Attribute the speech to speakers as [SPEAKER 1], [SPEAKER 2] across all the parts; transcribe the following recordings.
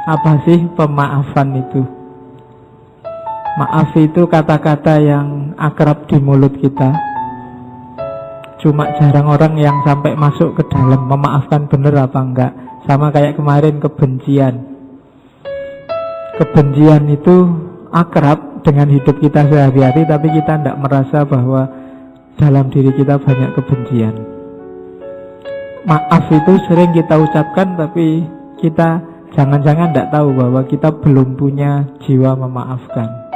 [SPEAKER 1] Apa sih pemaafan itu? Maaf itu kata-kata yang akrab di mulut kita, cuma jarang orang yang sampai masuk ke dalam memaafkan bener apa enggak. Sama kayak kemarin kebencian. Kebencian itu akrab dengan hidup kita sehari-hari, tapi kita tidak merasa bahwa dalam diri kita banyak kebencian. Maaf itu sering kita ucapkan, tapi kita jangan-jangan tidak tahu bahwa kita belum punya jiwa memaafkan.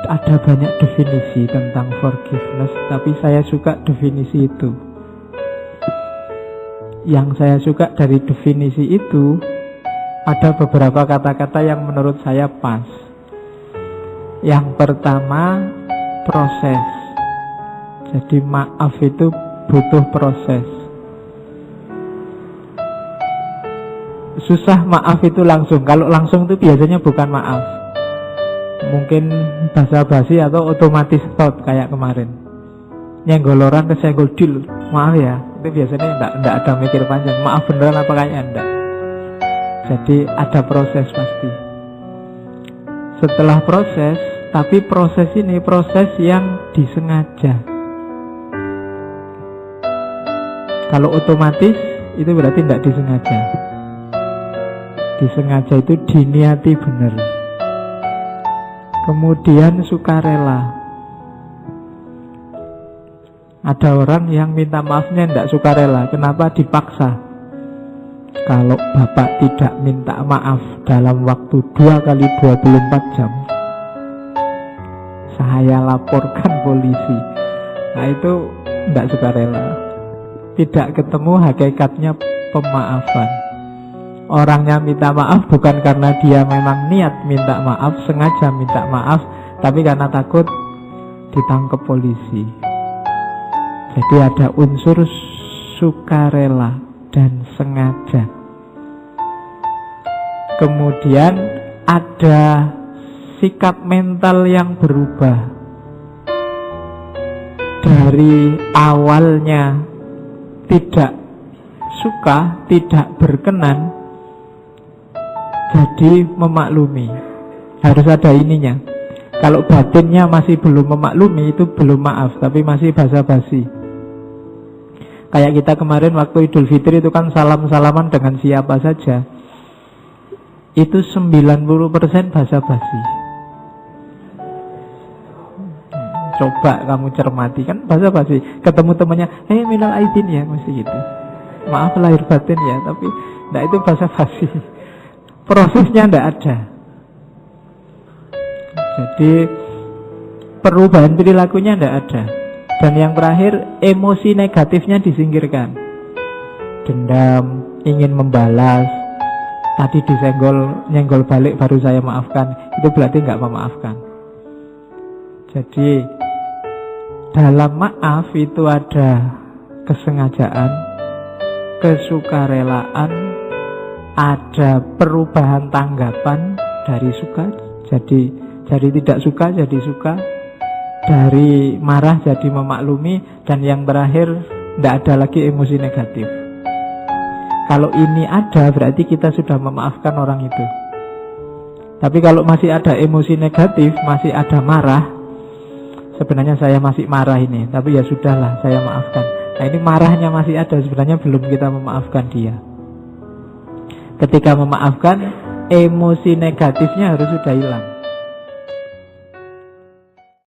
[SPEAKER 1] Ada banyak definisi tentang forgiveness, tapi saya suka definisi itu. Yang saya suka dari definisi itu, ada beberapa kata-kata yang menurut saya pas. Yang pertama, proses. Jadi maaf itu butuh proses. Susah maaf itu langsung. Kalau langsung itu biasanya bukan maaf, mungkin basa-basi atau otomatis thought kayak kemarin. Nyenggol orang kesenggol dil, maaf ya. Itu biasanya enggak ada mikir panjang. Maaf beneran apa kayaknya enggak. Jadi ada proses pasti. Setelah proses, tapi proses ini proses yang disengaja. Kalau otomatis itu berarti enggak disengaja. Disengaja itu diniati benar. Kemudian sukarela. Ada orang yang minta maafnya tidak sukarela. Kenapa? Dipaksa. Kalau bapak tidak minta maaf dalam waktu 2 kali 24 jam, saya laporkan polisi. Nah itu tidak sukarela. Tidak ketemu hakikatnya pemaafan. Orangnya minta maaf bukan karena dia memang niat minta maaf, sengaja minta maaf, tapi karena takut ditangkap polisi. Jadi ada unsur sukarela dan sengaja. Kemudian ada sikap mental yang berubah. Dari awalnya tidak suka, tidak berkenan, jadi memaklumi. Harus ada ininya. Kalau batinnya masih belum memaklumi, itu belum maaf, tapi masih basa-basi. Kayak kita kemarin waktu Idul Fitri itu kan salam-salaman dengan siapa saja. Itu 90% basa-basi. Coba kamu cermati, kan basa-basi. Ketemu temannya, minal aidin ya, mesti gitu. Maaf lahir batin ya, tapi enggak, itu basa-basi. Prosesnya enggak ada. Jadi perubahan perilakunya enggak ada. Dan yang terakhir, emosi negatifnya disingkirkan. Dendam, ingin membalas, tadi disenggol, nyenggol balik baru saya maafkan, itu berarti enggak memaafkan. Jadi dalam maaf itu ada kesengajaan, kesukarelaan, ada perubahan tanggapan dari suka jadi tidak suka jadi suka, dari marah jadi memaklumi, dan yang terakhir tidak ada lagi emosi negatif. Kalau ini ada, berarti kita sudah memaafkan orang itu. Tapi kalau masih ada emosi negatif, masih ada marah, sebenarnya saya masih marah ini, tapi ya sudahlah, saya maafkan. Nah ini marahnya masih ada, sebenarnya belum kita memaafkan dia. Ketika memaafkan, emosi negatifnya harus sudah hilang.